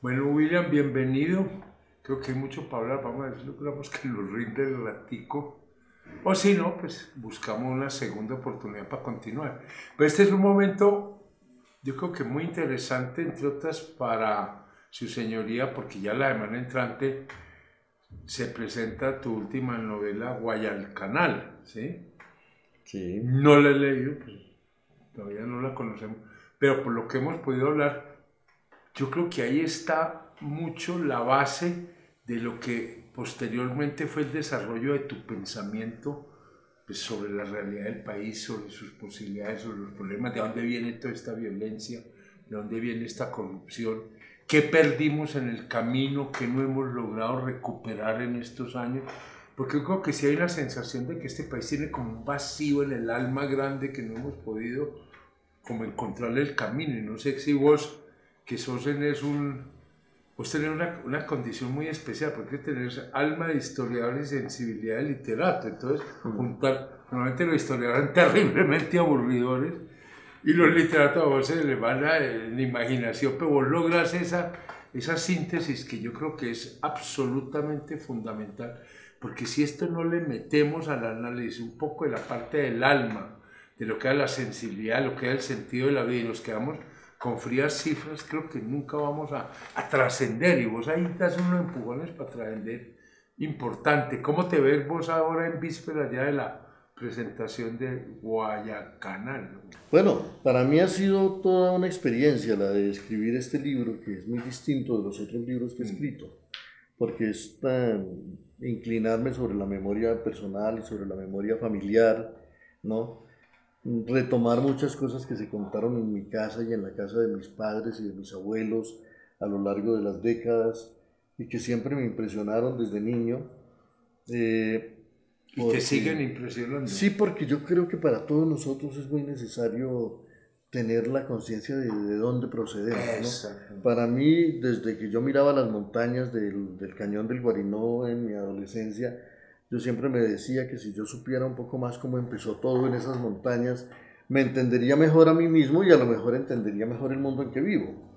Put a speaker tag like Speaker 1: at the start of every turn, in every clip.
Speaker 1: Bueno, William, bienvenido. Creo que hay mucho para hablar. Vamos a ver si logramos que nos rinde el ratico. O si no, pues buscamos una segunda oportunidad para continuar. Pero este es un momento, yo creo que muy interesante, entre otras, para su señoría, porque ya la semana entrante se presenta tu última novela, Guayalcanal, ¿sí?
Speaker 2: Sí,
Speaker 1: No la he leído, pues todavía no la conocemos, pero por lo que hemos podido hablar, yo creo que ahí está mucho la base de lo que posteriormente fue el desarrollo de tu pensamiento, pues, sobre la realidad del país, sobre sus posibilidades, sobre los problemas, de dónde viene toda esta violencia, de dónde viene esta corrupción, qué perdimos en el camino, qué no hemos logrado recuperar en estos años. Porque yo creo que sí hay una sensación de que este país tiene como un vacío en el alma grande que no hemos podido como encontrarle el camino. Y no sé si vos, que sos tenés vos tenés una condición muy especial, porque tenés alma de historiador y sensibilidad de literato. Entonces, juntar, normalmente los historiadores son terriblemente aburridores y los literatos a vos se les va la imaginación, pero vos logras esa síntesis que yo creo que es absolutamente fundamental, porque si esto no le metemos al análisis un poco de la parte del alma, de lo que es la sensibilidad, lo que es el sentido de la vida, y nos quedamos con frías cifras, creo que nunca vamos a trascender, y vos ahí das unos empujones para trascender importante. ¿Cómo te ves vos ahora en vísperas ya de la presentación de Guayacanal?
Speaker 2: bueno, para mí ha sido toda una experiencia la de escribir este libro, que es muy distinto de los otros libros que he escrito, porque es inclinarme sobre la memoria personal y sobre la memoria familiar, ¿no? Retomar muchas cosas que se contaron en mi casa y en la casa de mis padres y de mis abuelos a lo largo de las décadas y que siempre me impresionaron desde niño, eh,
Speaker 1: Y te siguen
Speaker 2: porque
Speaker 1: impresionando.
Speaker 2: sí, porque yo creo que para todos nosotros es muy necesario tener la conciencia de dónde procedemos, ¿no?
Speaker 1: Exacto.
Speaker 2: Para mí, desde que yo miraba las montañas del cañón del Guarinó en mi adolescencia, yo siempre me decía que si yo supiera un poco más cómo empezó todo en esas montañas, me entendería mejor a mí mismo y a lo mejor entendería mejor el mundo en que vivo.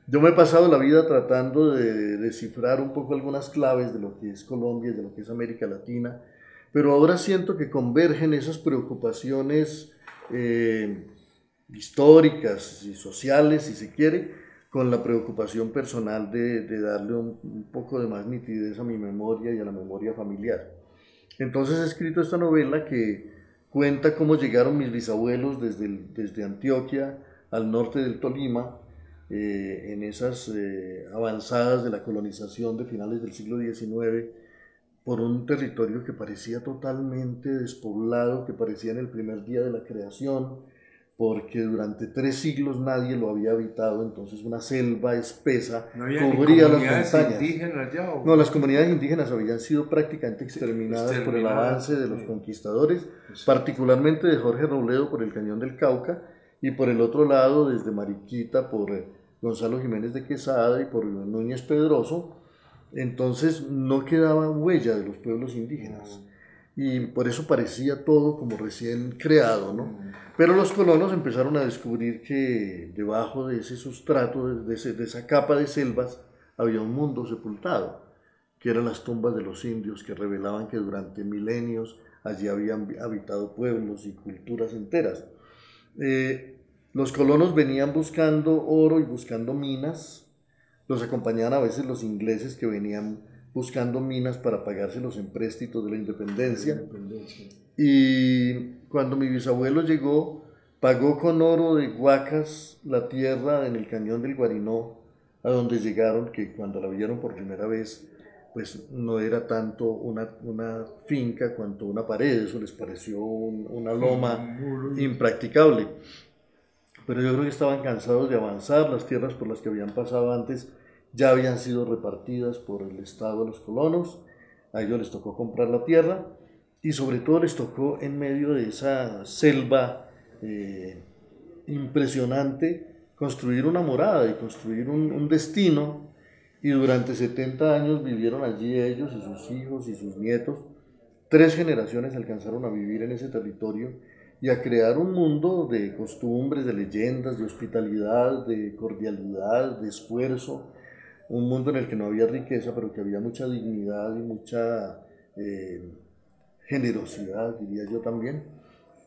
Speaker 2: Yo me he pasado la vida tratando de descifrar un poco algunas claves de lo que es Colombia y de lo que es América Latina, pero ahora siento que convergen esas preocupaciones eh, históricas y sociales, si se quiere, con la preocupación personal de darle un poco de más nitidez a mi memoria y a la memoria familiar. Entonces he escrito esta novela que cuenta cómo llegaron mis bisabuelos desde Antioquia al norte del Tolima, en esas avanzadas de la colonización de finales del siglo XIX, por un territorio que parecía totalmente despoblado, que parecía en el primer día de la creación, porque durante 3 siglos nadie lo había habitado, entonces una selva espesa
Speaker 1: ¿No había ni
Speaker 2: cubría las
Speaker 1: comunidades
Speaker 2: montañas.
Speaker 1: indígenas ya o
Speaker 2: No,
Speaker 1: qué
Speaker 2: las
Speaker 1: tipo?
Speaker 2: comunidades indígenas habían sido prácticamente
Speaker 1: Sí,
Speaker 2: exterminadas por el
Speaker 1: exterminadas.
Speaker 2: avance de los conquistadores,
Speaker 1: Exacto.
Speaker 2: particularmente de Jorge Robledo por el Cañón del Cauca y por el otro lado desde Mariquita por Gonzalo Jiménez de Quesada y por Núñez Pedroso. Entonces no quedaba huella de los pueblos indígenas y por eso parecía todo como recién creado, ¿no? Pero los colonos empezaron a descubrir que debajo de ese sustrato, de esa capa de selvas, había un mundo sepultado, que eran las tumbas de los indios, que revelaban que durante milenios allí habían habitado pueblos y culturas enteras. Eh, los colonos venían buscando oro y buscando minas, los acompañaban a veces los ingleses que venían buscando minas para pagarse los empréstitos de la
Speaker 1: De la
Speaker 2: independencia.
Speaker 1: independencia.
Speaker 2: Y cuando mi bisabuelo llegó, pagó con oro de Guacas la tierra en el cañón del Guarinó, a donde llegaron, que cuando la vieron por primera vez, pues no era tanto una finca cuanto una pared, eso les pareció una loma
Speaker 1: Muros.
Speaker 2: impracticable. Pero yo creo que estaban cansados de avanzar, las tierras por las que habían pasado antes ya habían sido repartidas por el Estado de los colonos, a ellos les tocó comprar la tierra y sobre todo les tocó en medio de esa selva eh, impresionante construir una morada y construir un destino y durante 70 años vivieron allí ellos y sus hijos y sus nietos. 3 generaciones alcanzaron a vivir en ese territorio y a crear un mundo de costumbres, de leyendas, de hospitalidad, de cordialidad, de esfuerzo, un mundo en el que no había riqueza, pero que había mucha dignidad y mucha eh, generosidad, diría yo también.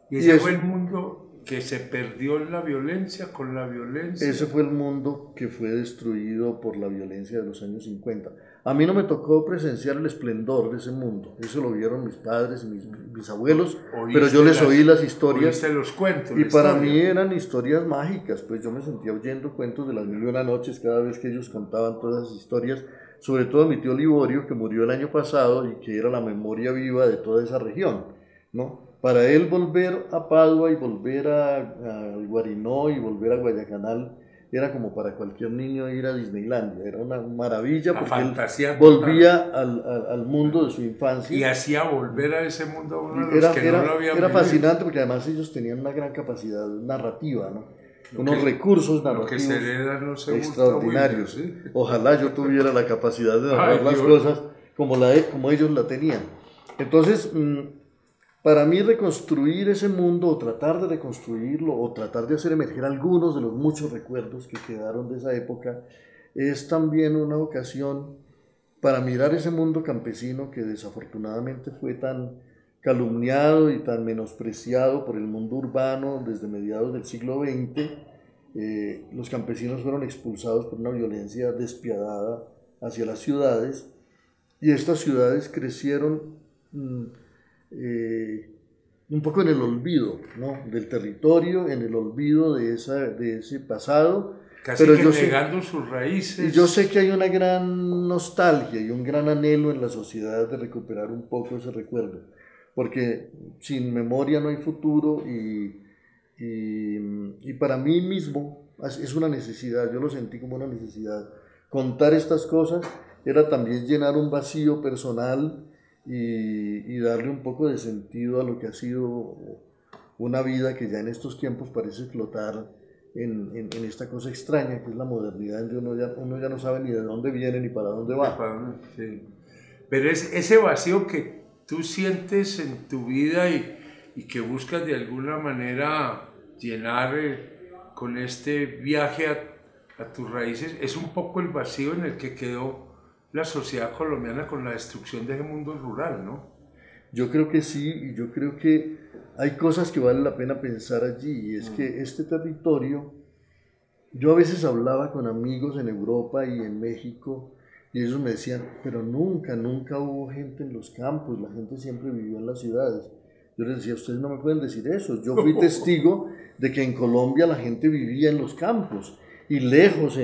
Speaker 1: Y
Speaker 2: Y
Speaker 1: ese
Speaker 2: eso,
Speaker 1: fue el mundo que se perdió en la violencia, con la violencia.
Speaker 2: ese fue el mundo que fue destruido por la violencia de los años 50. A mí no me tocó presenciar el esplendor de ese mundo, eso lo vieron mis padres y mis abuelos, pero yo les oí las historias.
Speaker 1: Oíste los cuentos,
Speaker 2: Y
Speaker 1: la
Speaker 2: para
Speaker 1: historia.
Speaker 2: mí eran historias mágicas, pues yo me sentía oyendo cuentos de las mil y una noches cada vez que ellos contaban todas esas historias, sobre todo mi tío Liborio, que murió el año pasado y que era la memoria viva de toda esa región, ¿no? Para él volver a Padua y volver al Guarinó y volver a Guayacanal era como para cualquier niño ir a Disneylandia, era una maravilla
Speaker 1: La
Speaker 2: porque él
Speaker 1: fantasía
Speaker 2: volvía al mundo de su
Speaker 1: y
Speaker 2: infancia.
Speaker 1: hacía volver a ese mundo a uno de los
Speaker 2: Era,
Speaker 1: que no lo habían
Speaker 2: era
Speaker 1: vivido.
Speaker 2: fascinante porque además ellos tenían una gran capacidad narrativa, ¿no?
Speaker 1: Lo
Speaker 2: Unos
Speaker 1: que-
Speaker 2: recursos
Speaker 1: Lo que se
Speaker 2: narrativos
Speaker 1: hereda no se busca,
Speaker 2: extraordinarios.
Speaker 1: Wilmer, ¿sí?
Speaker 2: Ojalá yo tuviera la capacidad de narrar
Speaker 1: Ay,
Speaker 2: las
Speaker 1: Dios.
Speaker 2: cosas como ellos la tenían. Entonces, para mí reconstruir ese mundo o tratar de reconstruirlo o tratar de hacer emerger algunos de los muchos recuerdos que quedaron de esa época es también una ocasión para mirar ese mundo campesino que desafortunadamente fue tan calumniado y tan menospreciado por el mundo urbano desde mediados del siglo XX. Los campesinos fueron expulsados por una violencia despiadada hacia las ciudades y estas ciudades crecieron eh, un poco en el olvido, ¿no? Del territorio, en el olvido de ese pasado.
Speaker 1: Casi
Speaker 2: Pero
Speaker 1: que
Speaker 2: yo sé,
Speaker 1: negando sus raíces.
Speaker 2: y yo sé que hay una gran nostalgia y un gran anhelo en la sociedad de recuperar un poco ese recuerdo, porque sin memoria no hay futuro y para mí mismo es una necesidad, yo lo sentí como una necesidad. Contar estas cosas era también llenar un vacío personal y darle un poco de sentido a lo que ha sido una vida que ya en estos tiempos parece flotar en esta cosa extraña que es la modernidad, en donde uno ya no sabe ni de dónde viene ni para dónde va.
Speaker 1: Sí. Pero es ese vacío que tú sientes en tu vida y que buscas de alguna manera llenar con este viaje a tus raíces, es un poco el vacío en el que quedó la sociedad colombiana con la destrucción de ese mundo rural, ¿no?
Speaker 2: Yo creo que sí, y yo creo que hay cosas que vale la pena pensar allí, y es que este territorio, yo a veces hablaba con amigos en Europa y en México, y ellos me decían, pero nunca hubo gente en los campos, la gente siempre vivió en las ciudades. Yo les decía, ustedes no me pueden decir eso, yo fui testigo de que en Colombia la gente vivía en los campos, y lejos,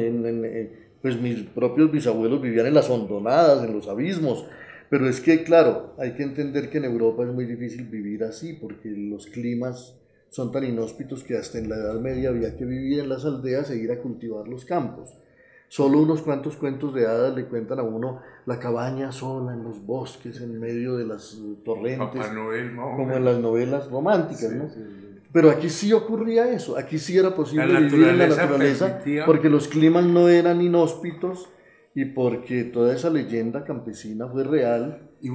Speaker 2: pues mis propios bisabuelos vivían en las hondonadas, en los abismos, pero es que, claro, hay que entender que en Europa es muy difícil vivir así, porque los climas son tan inhóspitos que hasta en la Edad Media había que vivir en las aldeas e ir a cultivar los campos. Solo unos cuantos cuentos de hadas le cuentan a uno la cabaña sola en los bosques, en medio de las torrentes,
Speaker 1: Papá Noel, ¿no?
Speaker 2: como en las novelas románticas,
Speaker 1: Sí,
Speaker 2: ¿no?
Speaker 1: sí, sí.
Speaker 2: Pero aquí sí ocurría eso, aquí sí era posible
Speaker 1: La
Speaker 2: vivir en la
Speaker 1: naturaleza
Speaker 2: naturaleza,
Speaker 1: permitía.
Speaker 2: porque los climas no eran inhóspitos y porque toda esa leyenda campesina fue real.
Speaker 1: Y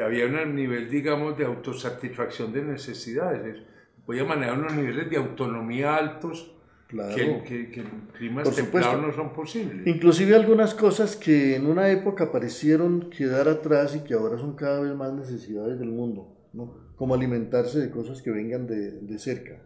Speaker 1: había un nivel, digamos, de autosatisfacción de necesidades. Podía manejar unos niveles de autonomía altos
Speaker 2: Claro,
Speaker 1: que en climas
Speaker 2: por
Speaker 1: templados
Speaker 2: supuesto.
Speaker 1: no son posibles.
Speaker 2: Inclusive algunas cosas que en una época parecieron quedar atrás y que ahora son cada vez más necesidades del mundo, ¿no? Como alimentarse de cosas que vengan de cerca,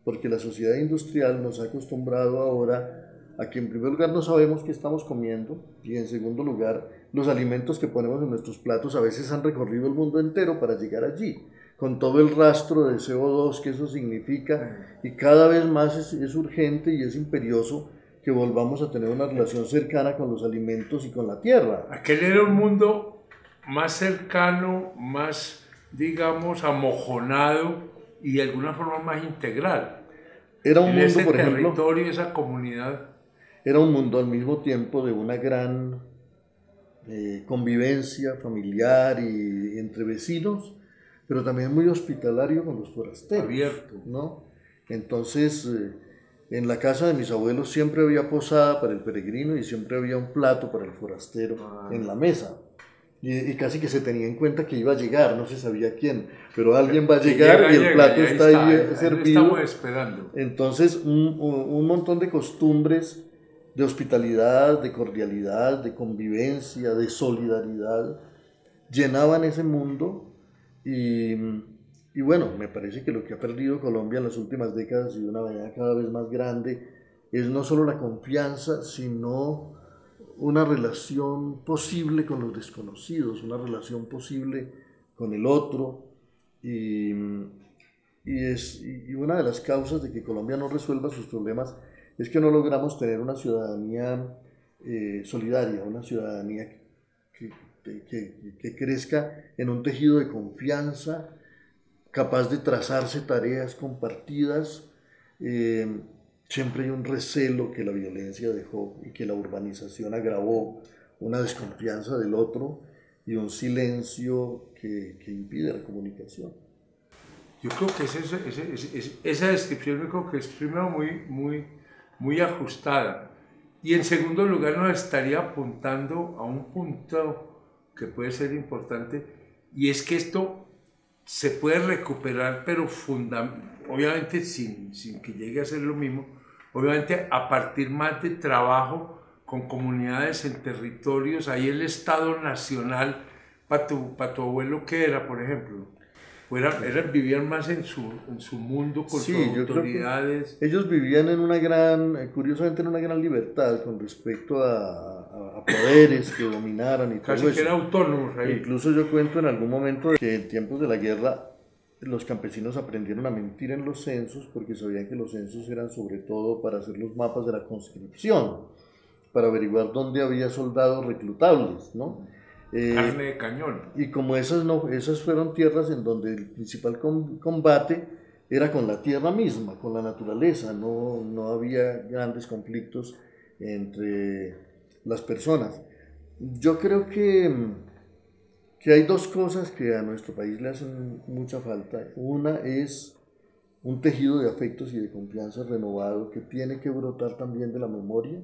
Speaker 2: porque la sociedad industrial nos ha acostumbrado ahora a que en primer lugar no sabemos qué estamos comiendo y en segundo lugar los alimentos que ponemos en nuestros platos a veces han recorrido el mundo entero para llegar allí, con todo el rastro de CO2 que eso significa y cada vez más es urgente y es imperioso que volvamos a tener una relación cercana con los alimentos y con la tierra.
Speaker 1: Aquel era un mundo más cercano, más, digamos, amojonado y de alguna forma más integral.
Speaker 2: Era un
Speaker 1: En
Speaker 2: mundo,
Speaker 1: ese
Speaker 2: por ejemplo,
Speaker 1: territorio, esa comunidad.
Speaker 2: era un mundo al mismo tiempo de una gran convivencia familiar y entre vecinos, pero también muy hospitalario con los forasteros,
Speaker 1: Abierto.
Speaker 2: ¿no? Entonces, en la casa de mis abuelos siempre había posada para el peregrino y siempre había un plato para el forastero en la mesa. Y casi que se tenía en cuenta que iba a llegar, no se sabía quién, pero alguien va a llegar y el plato está ahí servido.
Speaker 1: Estamos esperando.
Speaker 2: Entonces, un montón de costumbres de hospitalidad, de cordialidad, de convivencia, de solidaridad, llenaban ese mundo y, y bueno, me parece que lo que ha perdido Colombia en las últimas décadas y de una manera cada vez más grande es no solo la confianza, sino una relación posible con los desconocidos, una relación posible con el otro y, y una de las causas de que Colombia no resuelva sus problemas es que no logramos tener una ciudadanía solidaria, una ciudadanía que crezca en un tejido de confianza, capaz de trazarse tareas compartidas. Siempre hay un recelo que la violencia dejó y que la urbanización agravó, una desconfianza del otro y un silencio que impide la comunicación.
Speaker 1: Yo creo que esa descripción yo creo que es primero muy ajustada y en segundo lugar nos estaría apuntando a un punto que puede ser importante y es que esto se puede recuperar pero obviamente sin que llegue a ser lo mismo, obviamente a partir más de trabajo con comunidades en territorios, ahí el Estado Nacional, para tu abuelo, ¿qué era, por ejemplo? Vivían más en su mundo con
Speaker 2: Sí,
Speaker 1: sus
Speaker 2: yo creo que
Speaker 1: autoridades.
Speaker 2: ellos vivían en una gran, curiosamente en una gran libertad con respecto a poderes que dominaran y todo
Speaker 1: Casi que
Speaker 2: eso.
Speaker 1: eran autónomos ahí.
Speaker 2: Incluso yo cuento en algún momento que en tiempos de la guerra los campesinos aprendieron a mentir en los censos porque sabían que los censos eran sobre todo para hacer los mapas de la conscripción, para averiguar dónde había soldados reclutables, ¿no?
Speaker 1: Carne de cañón.
Speaker 2: Y como esas fueron tierras en donde el principal combate era con la tierra misma, con la naturaleza, no había grandes conflictos entre las personas. Yo creo que hay dos cosas que a nuestro país le hacen mucha falta. Una es un tejido de afectos y de confianza renovado que tiene que brotar también de la memoria,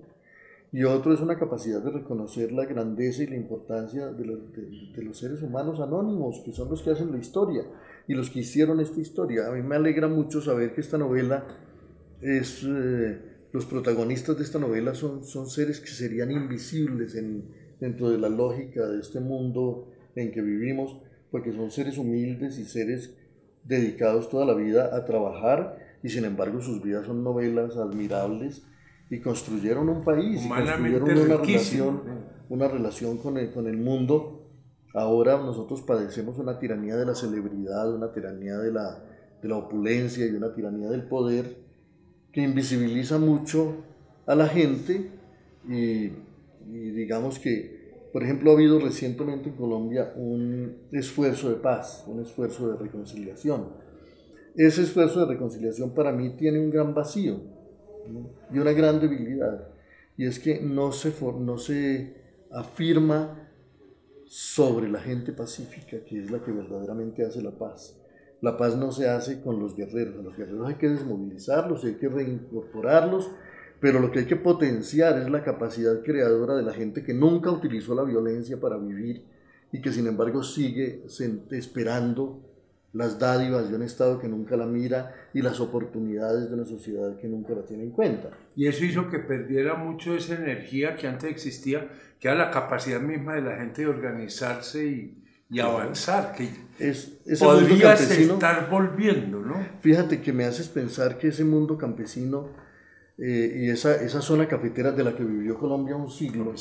Speaker 2: y otro es una capacidad de reconocer la grandeza y la importancia de los seres humanos anónimos, que son los que hacen la historia y los que hicieron esta historia. A mí me alegra mucho saber que esta novela los protagonistas de esta novela son seres que serían invisibles dentro de la lógica de este mundo en que vivimos, porque son seres humildes y seres dedicados toda la vida a trabajar, y sin embargo sus vidas son novelas admirables y construyeron un país y
Speaker 1: Humanamente
Speaker 2: construyeron
Speaker 1: riquísimo.
Speaker 2: una relación con el mundo. Ahora nosotros padecemos una tiranía de la celebridad, una tiranía de la opulencia y una tiranía del poder que invisibiliza mucho a la gente y digamos que, por ejemplo, ha habido recientemente en Colombia un esfuerzo de paz, un esfuerzo de reconciliación. Ese esfuerzo de reconciliación para mí tiene un gran vacío, ¿no? Y una gran debilidad, y es que no se afirma sobre la gente pacífica, que es la que verdaderamente hace la paz. La paz no se hace con los guerreros, a los guerreros hay que desmovilizarlos, hay que reincorporarlos, pero lo que hay que potenciar es la capacidad creadora de la gente que nunca utilizó la violencia para vivir y que sin embargo sigue esperando las dádivas de un Estado que nunca la mira y las oportunidades de una sociedad que nunca la tiene en cuenta.
Speaker 1: Y eso hizo que perdiera mucho esa energía que antes existía, que era la capacidad misma de la gente de organizarse y avanzar, que podrías estar volviendo, ¿no?
Speaker 2: Fíjate que me haces pensar que ese mundo campesino y esa zona cafetera de la que vivió Colombia un siglo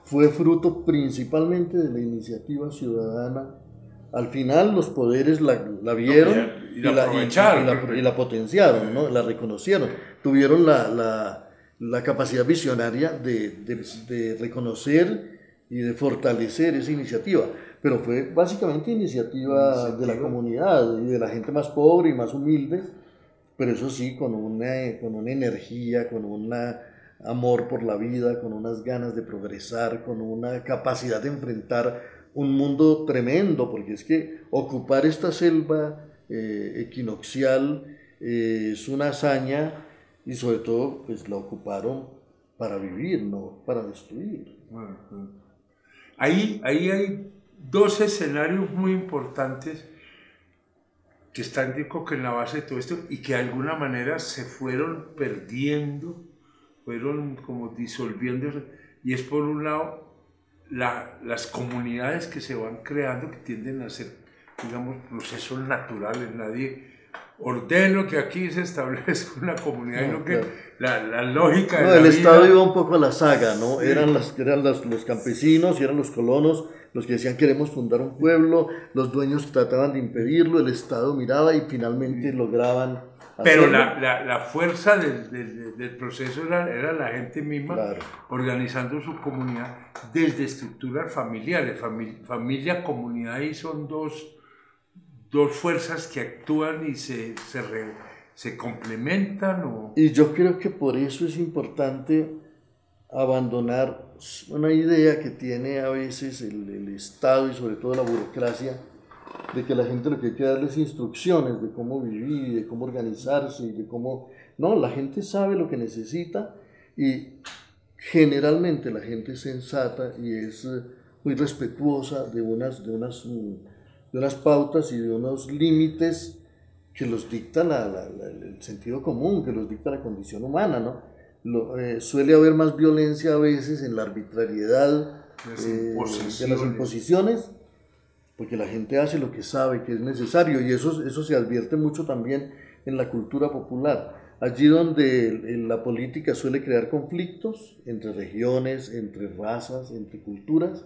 Speaker 2: fue fruto principalmente de la iniciativa ciudadana. Al final los poderes la vieron
Speaker 1: y la aprovecharon
Speaker 2: y la potenciaron, ¿no? La reconocieron, tuvieron la capacidad visionaria de reconocer y de fortalecer esa iniciativa, pero fue básicamente iniciativa de la comunidad y de la gente más pobre y más humilde, pero eso sí, con una energía, con un amor por la vida, con unas ganas de progresar, con una capacidad de enfrentar un mundo tremendo, porque es que ocupar esta selva equinoccial es una hazaña, y sobre todo pues la ocuparon para vivir, no para destruir.
Speaker 1: Ahí hay dos escenarios muy importantes que están, digo, que en la base de todo esto y que de alguna manera se fueron perdiendo fueron como disolviéndose, y es por un lado las comunidades que se van creando, que tienden a ser, digamos, procesos naturales. Nadie ordeno que aquí se establezca una comunidad,
Speaker 2: No,
Speaker 1: sino que
Speaker 2: claro.
Speaker 1: la lógica
Speaker 2: No,
Speaker 1: de la
Speaker 2: el Estado
Speaker 1: vida.
Speaker 2: iba un poco a la saga, ¿no?
Speaker 1: Sí,
Speaker 2: Eran los campesinos y eran los colonos los que decían queremos fundar un pueblo, los dueños trataban de impedirlo, el Estado miraba y finalmente lograban
Speaker 1: pero
Speaker 2: hacerlo.
Speaker 1: la fuerza del proceso era la gente misma
Speaker 2: Claro.
Speaker 1: organizando su comunidad desde estructuras familiares. Familia, comunidad, y son dos fuerzas que actúan y se complementan.
Speaker 2: Y yo creo que por eso es importante abandonar una idea que tiene a veces el Estado y sobre todo la burocracia, de que la gente lo que hay que darles instrucciones de cómo vivir, de cómo organizarse y de cómo... No, la gente sabe lo que necesita y generalmente la gente es sensata y es muy respetuosa de unas pautas y de unos límites que los dicta el sentido común, que los dicta la condición humana, ¿no? Suele haber más violencia a veces en la arbitrariedad de las imposiciones, porque la gente hace lo que sabe que es necesario y eso se advierte mucho también en la cultura popular. Allí donde la política suele crear conflictos entre regiones, entre razas, entre culturas,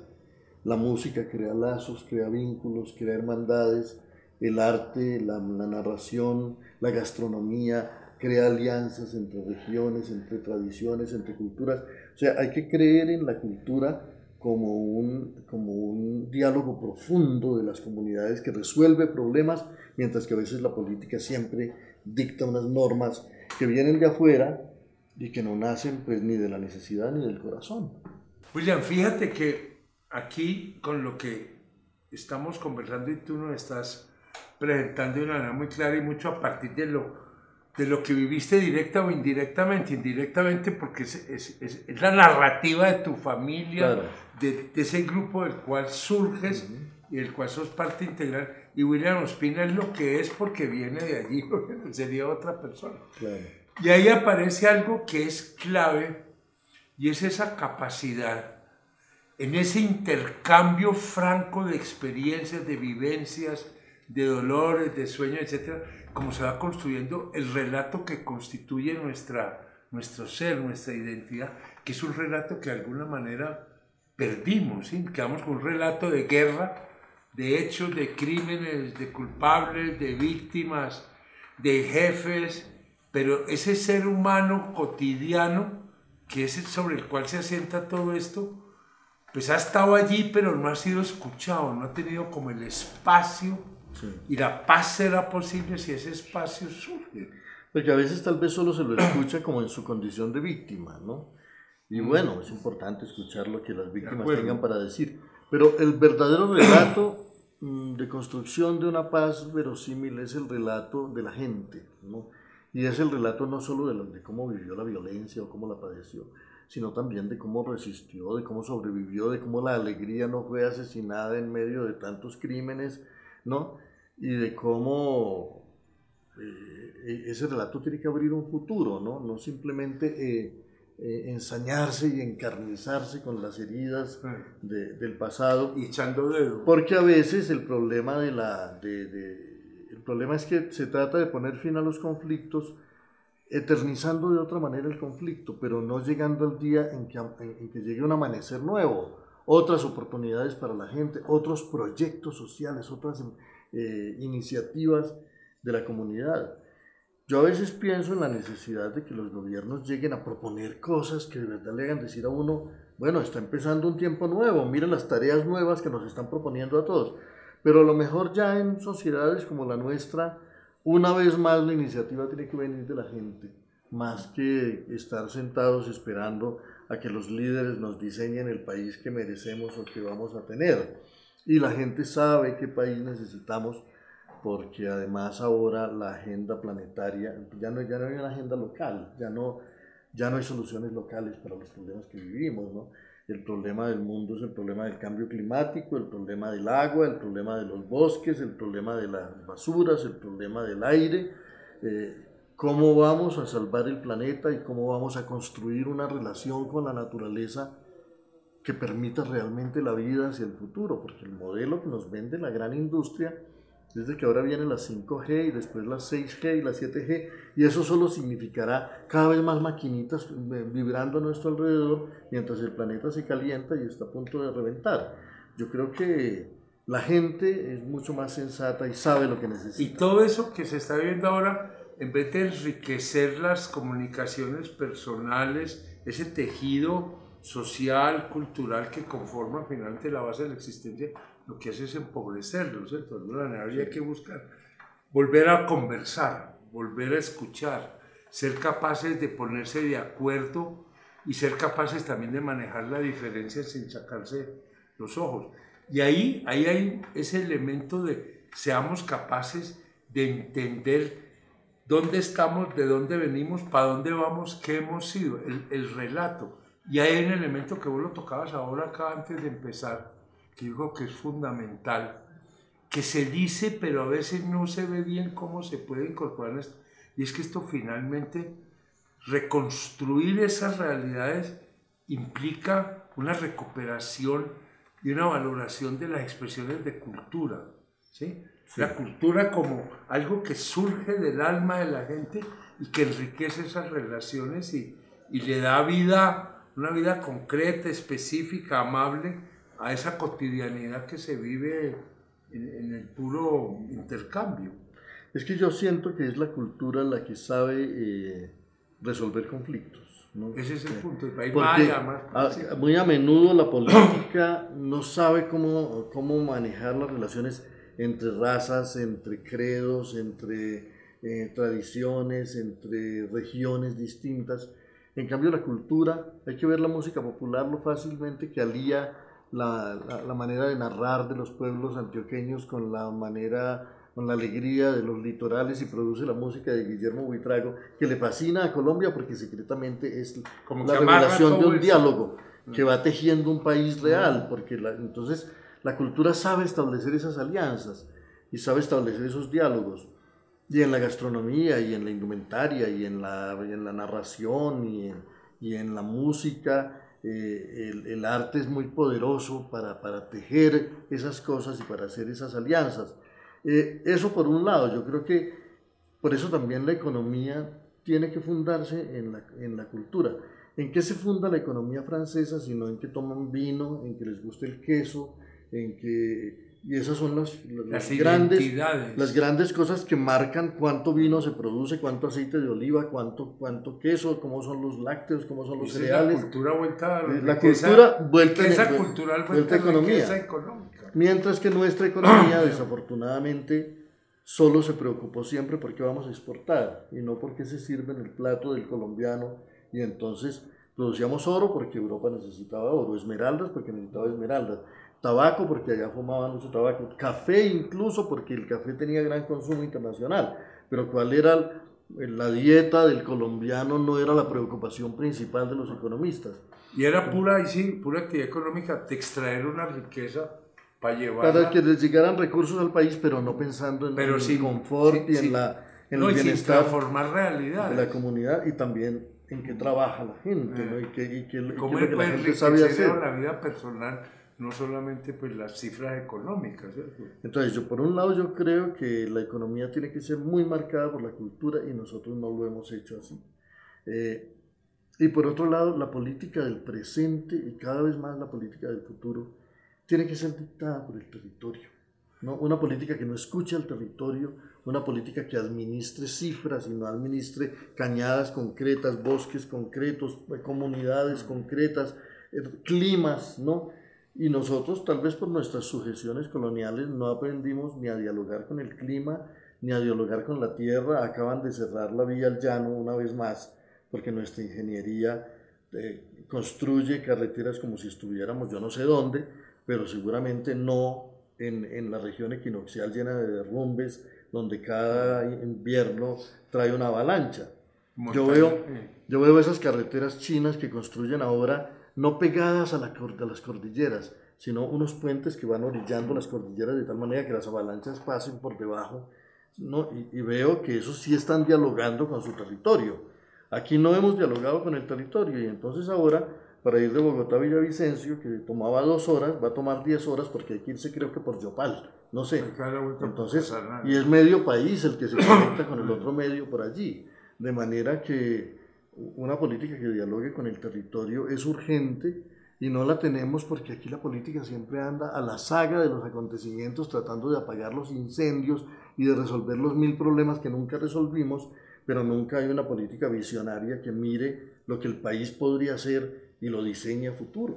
Speaker 2: la música crea lazos, crea vínculos, crea hermandades, el arte, la narración, la gastronomía, crea alianzas entre regiones, entre tradiciones, entre culturas. O sea, hay que creer en la cultura como un diálogo profundo de las comunidades que resuelve problemas, mientras que a veces la política siempre dicta unas normas que vienen de afuera y que no nacen pues ni de la necesidad ni del corazón.
Speaker 1: William, fíjate que aquí con lo que estamos conversando y tú nos estás presentando de una manera muy clara y mucho a partir de lo que viviste directa o indirectamente. Indirectamente porque es la narrativa de tu familia,
Speaker 2: Claro.
Speaker 1: de ese grupo del cual surges y del cual sos parte integral. Y William Ospina es lo que es porque viene de allí, porque sería otra persona.
Speaker 2: Claro.
Speaker 1: Y ahí aparece algo que es clave y es esa capacidad en ese intercambio franco de experiencias, de vivencias, de dolores, de sueños, etcétera, como se va construyendo el relato que constituye nuestro ser, nuestra identidad, que es un relato que de alguna manera perdimos, ¿sí? Quedamos con un relato de guerra, de hechos, de crímenes, de culpables, de víctimas, de jefes, pero ese ser humano cotidiano, que es sobre el cual se asienta todo esto, pues ha estado allí, pero no ha sido escuchado, no ha tenido como el espacio, sí. Y la paz será posible si ese espacio surge.
Speaker 2: Porque a veces tal vez solo se lo escucha como en su condición de víctima, ¿no? Y bueno, es importante escuchar lo que las víctimas tengan para decir. Pero el verdadero relato de construcción de una paz verosímil es el relato de la gente, ¿no? Y es el relato no solo de cómo vivió la violencia o cómo la padeció, sino también de cómo resistió, de cómo sobrevivió, de cómo la alegría no fue asesinada en medio de tantos crímenes, ¿no? Y de cómo ese relato tiene que abrir un futuro, ¿no? No simplemente ensañarse y encarnizarse con las heridas del pasado.
Speaker 1: Y echando dedo.
Speaker 2: Porque a veces el problema el problema es que se trata de poner fin a los conflictos eternizando de otra manera el conflicto, pero no llegando al día en que llegue un amanecer nuevo, otras oportunidades para la gente, otros proyectos sociales, otras iniciativas de la comunidad. Yo a veces pienso en la necesidad de que los gobiernos lleguen a proponer cosas que de verdad le hagan decir a uno, bueno, está empezando un tiempo nuevo, miren las tareas nuevas que nos están proponiendo a todos, pero a lo mejor ya en sociedades como la nuestra, una vez más la iniciativa tiene que venir de la gente, más que estar sentados esperando a que los líderes nos diseñen el país que merecemos o que vamos a tener. Y la gente sabe qué país necesitamos, porque además ahora la agenda planetaria, ya no hay una agenda local, ya no hay soluciones locales para los problemas que vivimos, ¿no? El problema del mundo es el problema del cambio climático, el problema del agua, el problema de los bosques, el problema de las basuras, el problema del aire. cómo vamos a salvar el planeta y cómo vamos a construir una relación con la naturaleza que permita realmente la vida hacia el futuro, porque el modelo que nos vende la gran industria es de que ahora vienen las 5G y después las 6G y las 7G, y eso solo significará cada vez más maquinitas vibrando a nuestro alrededor mientras el planeta se calienta y está a punto de reventar. Yo creo que la gente es mucho más sensata y sabe lo que necesita.
Speaker 1: Y todo eso que se está viendo ahora, en vez de enriquecer las comunicaciones personales, ese tejido social, cultural que conforma finalmente la base de la existencia, lo que hace es empobrecerlo, ¿cierto? De alguna manera habría que buscar volver a conversar, volver a escuchar, ser capaces de ponerse de acuerdo y ser capaces también de manejar la diferencia sin sacarse los ojos. Y ahí hay ese elemento de seamos capaces de entender dónde estamos, de dónde venimos, para dónde vamos, qué hemos sido, el relato. Y hay un elemento que vos lo tocabas ahora acá antes de empezar, que digo que es fundamental, que se dice pero a veces no se ve bien cómo se puede incorporar en esto. Y es que esto finalmente, reconstruir esas realidades implica una recuperación y una valoración de las expresiones de cultura, ¿sí? Sí. La cultura como algo que surge del alma de la gente y que enriquece esas relaciones y le da vida, una vida concreta, específica, amable a esa cotidianidad que se vive en el puro intercambio.
Speaker 2: Es que yo siento que es la cultura la que sabe resolver conflictos, ¿no?
Speaker 1: Ese es el punto.
Speaker 2: Porque muy a menudo la política no sabe cómo manejar las relaciones entre razas, entre credos, entre tradiciones, entre regiones distintas. En cambio la cultura, hay que ver la música popular lo fácilmente que alía la manera de narrar de los pueblos antioqueños con la alegría de los litorales, y produce la música de Guillermo Buitrago, que le fascina a Colombia porque secretamente es como la revelación de un diálogo que va tejiendo un país real, porque entonces la cultura sabe establecer esas alianzas y sabe establecer esos diálogos. Y en la gastronomía, y en la indumentaria, y en la narración, y en la música, el arte es muy poderoso para tejer esas cosas y para hacer esas alianzas. Eso por un lado. Yo creo que por eso también la economía tiene que fundarse en la cultura. ¿En qué se funda la economía francesa? Sino en que toman vino, en que les gusta el queso, y esas son las grandes cosas que marcan cuánto vino se produce, cuánto aceite de oliva, cuánto queso, cómo son los lácteos, cómo son los cereales.
Speaker 1: La cultura vuelta
Speaker 2: vuelta economía. Mientras que nuestra economía, desafortunadamente, solo se preocupó siempre porque vamos a exportar y no porque se sirve en el plato del colombiano, y entonces producíamos oro porque Europa necesitaba oro, esmeraldas porque necesitaba esmeraldas, tabaco porque allá fumaban mucho tabaco, café incluso porque el café tenía gran consumo internacional, pero ¿cuál era la dieta del colombiano? No era la preocupación principal de los economistas.
Speaker 1: Y era pura actividad económica de extraer una riqueza
Speaker 2: para que les llegaran recursos al país, pero no pensando en el confort y en el bienestar de la comunidad, y también en qué trabaja la gente, ¿no? y
Speaker 1: cómo
Speaker 2: lo que la gente sabe hacer.
Speaker 1: La vida personal, no solamente pues las cifras económicas, ¿cierto?
Speaker 2: Entonces, por un lado yo creo que la economía tiene que ser muy marcada por la cultura, y nosotros no lo hemos hecho así. Y por otro lado, la política del presente y cada vez más la política del futuro tiene que ser dictada por el territorio, ¿no? Una política que no escuche al territorio, una política que administre cifras y no administre cañadas concretas, bosques concretos, comunidades concretas, climas, ¿no? Y nosotros, tal vez por nuestras sujeciones coloniales, no aprendimos ni a dialogar con el clima, ni a dialogar con la tierra. Acaban de cerrar la vía al llano una vez más, porque nuestra ingeniería construye carreteras como si estuviéramos yo no sé dónde, pero seguramente no en la región equinoccial llena de derrumbes, donde cada invierno trae una avalancha. Yo veo esas carreteras chinas que construyen ahora, no pegadas a las cordilleras, sino unos puentes que van orillando las cordilleras de tal manera que las avalanchas pasen por debajo ¿no? Y veo que esos sí están dialogando con su territorio. Aquí no hemos dialogado con el territorio y entonces ahora para ir de Bogotá a Villavicencio, que tomaba 2 horas, va a tomar 10 horas porque hay que irse creo que por Yopal, no sé. Entonces, y es medio país el que se conecta con el otro medio por allí. De manera que una política que dialogue con el territorio es urgente y no la tenemos porque aquí la política siempre anda a la saga de los acontecimientos tratando de apagar los incendios y de resolver los 1000 problemas que nunca resolvimos, pero nunca hay una política visionaria que mire lo que el país podría ser y lo diseñe a futuro.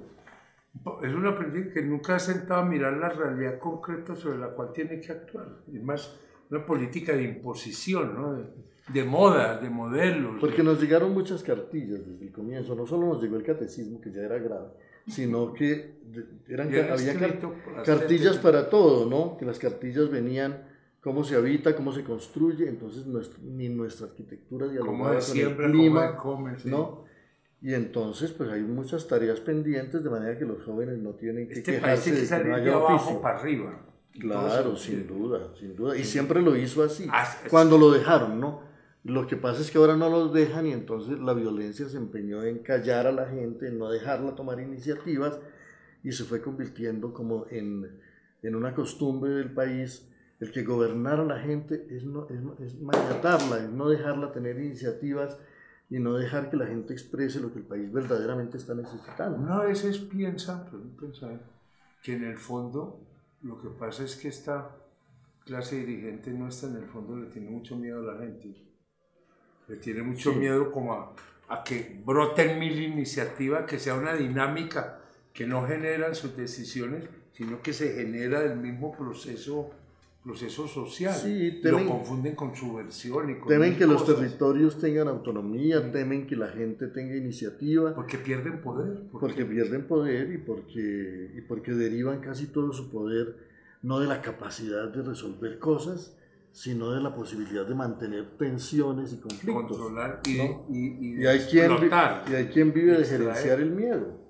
Speaker 1: Es una política que nunca ha sentado a mirar la realidad concreta sobre la cual tiene que actuar. Es más, una política de imposición, ¿no? De moda, de modelos.
Speaker 2: Porque nos llegaron muchas cartillas desde el comienzo. No solo nos llegó el catecismo, que ya era grave, sino que había cartillas para todo, ¿no? Que las cartillas venían cómo se habita, cómo se construye, entonces ni nuestra arquitectura dialogaba con el clima, ¿no? Y entonces pues hay muchas tareas pendientes, de manera que los jóvenes no tienen que quejarse de que no haya oficio.
Speaker 1: Para arriba.
Speaker 2: Claro, sin duda, sin duda. Y siempre lo hizo así, cuando lo dejaron, ¿no? Lo que pasa es que ahora no los dejan y entonces la violencia se empeñó en callar a la gente, en no dejarla tomar iniciativas y se fue convirtiendo como en una costumbre del país. El que gobernar a la gente es maniatarla, es no dejarla tener iniciativas y no dejar que la gente exprese lo que el país verdaderamente está necesitando.
Speaker 1: Una vez piensa que en el fondo lo que pasa es que esta clase dirigente nuestra en el fondo le tiene mucho miedo a la gente. Le tiene mucho miedo como a que broten 1000 iniciativas, que sea una dinámica que no generan sus decisiones, sino que se genera del mismo proceso social.
Speaker 2: Sí,
Speaker 1: lo confunden con subversión y con
Speaker 2: temen que los territorios tengan autonomía, temen que la gente tenga iniciativa.
Speaker 1: Porque pierden poder.
Speaker 2: Porque pierden poder y porque derivan casi todo su poder no de la capacidad de resolver cosas, sino de la posibilidad de mantener tensiones y conflictos.
Speaker 1: Controlar
Speaker 2: y hay quien vive de gerenciar el miedo.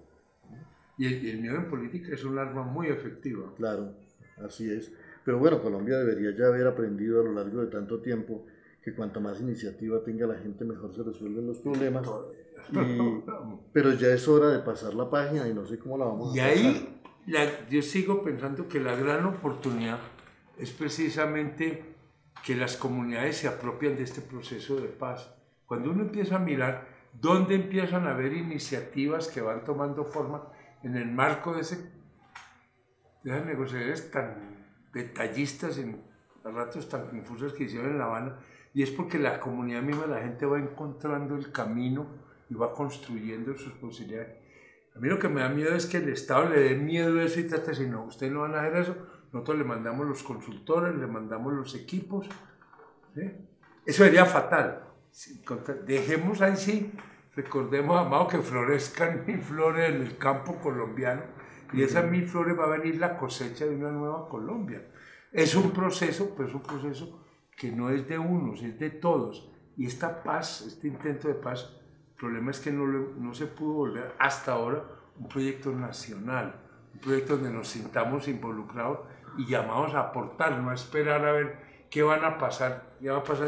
Speaker 1: Y el miedo en política es un arma muy efectiva.
Speaker 2: Claro, así es. Pero bueno, Colombia debería ya haber aprendido a lo largo de tanto tiempo que cuanto más iniciativa tenga la gente, mejor se resuelven los problemas. Pero ya es hora de pasar la página y no sé cómo la vamos a pasar.
Speaker 1: Y ahí yo sigo pensando que la gran oportunidad es precisamente que las comunidades se apropian de este proceso de paz. Cuando uno empieza a mirar dónde empiezan a haber iniciativas que van tomando forma en el marco de esas negociaciones tan detallistas, a ratos tan confusas que hicieron en La Habana, y es porque la comunidad misma, la gente va encontrando el camino y va construyendo sus posibilidades. A mí lo que me da miedo es que el Estado le dé miedo a eso y trate de decir, no, ustedes no van a hacer eso, nosotros le mandamos los consultores, le mandamos los equipos, ¿sí? Eso sería fatal. Dejemos ahí, sí, recordemos, amado, que florezcan 1000 flores en el campo colombiano, y de esas 1000 flores va a venir la cosecha de una nueva Colombia. Es un proceso, pero es un proceso que no es de unos, es de todos. Y esta paz, este intento de paz, el problema es que no se pudo volver hasta ahora un proyecto nacional, un proyecto donde nos sintamos involucrados y llamados a aportar, no a esperar a ver qué va a pasar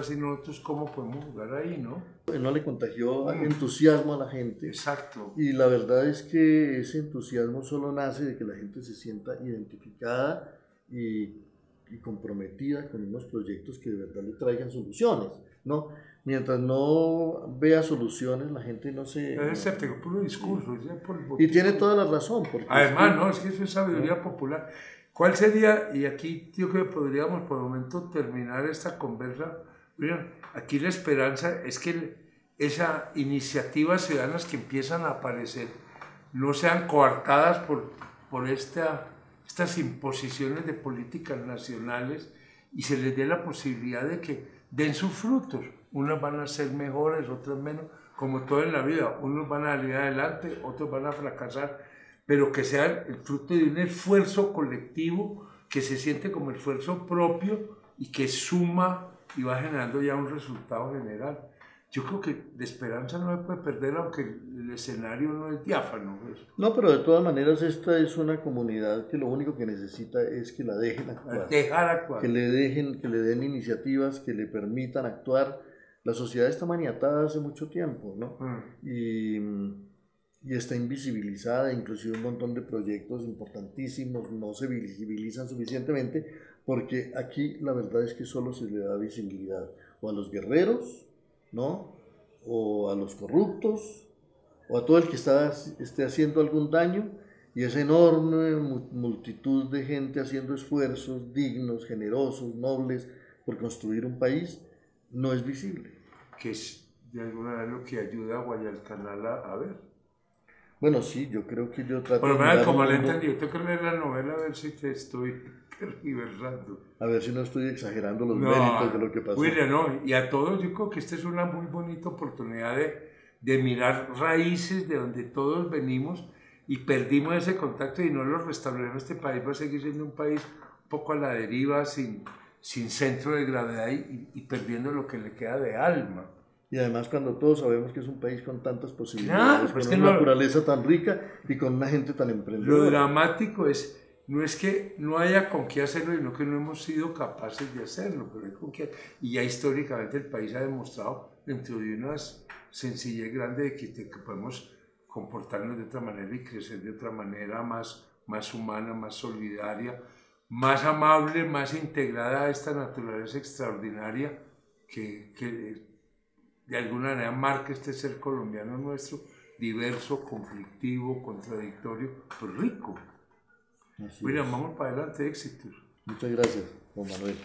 Speaker 1: si nosotros cómo podemos jugar ahí, ¿no?
Speaker 2: No le contagió entusiasmo a la gente.
Speaker 1: Exacto.
Speaker 2: Y la verdad es que ese entusiasmo solo nace de que la gente se sienta identificada y comprometida con unos proyectos que de verdad le traigan soluciones, ¿no? Mientras no vea soluciones, la gente no se...
Speaker 1: Es escéptico, puro discurso.
Speaker 2: Y tiene toda la razón. Porque
Speaker 1: además, no, es que eso es sabiduría popular. ¿Cuál sería, y aquí yo creo que podríamos por el momento terminar esta conversa? Miren, aquí la esperanza es que esas iniciativas ciudadanas que empiezan a aparecer no sean coartadas por estas imposiciones de políticas nacionales y se les dé la posibilidad de que den sus frutos. Unas van a ser mejores, otras menos, como todo en la vida. Unos van a salir adelante, otros van a fracasar, pero que sea el fruto de un esfuerzo colectivo que se siente como esfuerzo propio y que suma y va generando ya un resultado general. yo creo que de esperanza no se puede perder, aunque el escenario no es diáfano, pues.
Speaker 2: No, pero de todas maneras esta es una comunidad que lo único que necesita es que la dejen actuar,
Speaker 1: Dejar actuar.
Speaker 2: que le den iniciativas, que le permitan actuar. La sociedad está maniatada hace mucho tiempo, ¿no? Y está invisibilizada, inclusive un montón de proyectos importantísimos no se visibilizan suficientemente porque aquí la verdad es que solo se le da visibilidad o a los guerreros, ¿no? O a los corruptos, o a todo el que esté haciendo algún daño, y esa enorme multitud de gente haciendo esfuerzos dignos, generosos, nobles por construir un país, no es visible.
Speaker 1: Que es de alguna manera lo que ayuda a Guadalcanal a ver.
Speaker 2: Bueno, sí, yo creo que yo trato
Speaker 1: Por lo
Speaker 2: de
Speaker 1: menos,
Speaker 2: mirar
Speaker 1: como
Speaker 2: el
Speaker 1: le
Speaker 2: mundo,
Speaker 1: entendí, yo tengo que leer la novela a ver si te estoy tergiversando.
Speaker 2: a ver si no estoy exagerando los
Speaker 1: No,
Speaker 2: méritos de lo que pasó.
Speaker 1: William, no, y a todos yo creo que esta es una muy bonita oportunidad de mirar raíces de donde todos venimos y perdimos ese contacto y no lo restablecemos. Este país va a seguir siendo un país un poco a la deriva, sin centro de gravedad y perdiendo lo que le queda de alma.
Speaker 2: Y además cuando todos sabemos que es un país con tantas
Speaker 1: Claro,
Speaker 2: posibilidades,
Speaker 1: pues
Speaker 2: con
Speaker 1: que
Speaker 2: una
Speaker 1: no,
Speaker 2: naturaleza tan rica y con una gente tan
Speaker 1: lo
Speaker 2: emprendedora.
Speaker 1: dramático no es que no haya con qué hacerlo, sino que no hemos sido capaces de hacerlo, pero hay con qué. Y ya históricamente el país ha demostrado, dentro de una sencillez grande, que podemos comportarnos de otra manera y crecer de otra manera más humana, más solidaria, más amable, más integrada a esta naturaleza extraordinaria que de alguna manera marca este ser colombiano nuestro, diverso, conflictivo, contradictorio, pero rico.
Speaker 2: Así
Speaker 1: William,
Speaker 2: es.
Speaker 1: vamos para adelante, éxitos.
Speaker 2: Muchas gracias, don Manuel.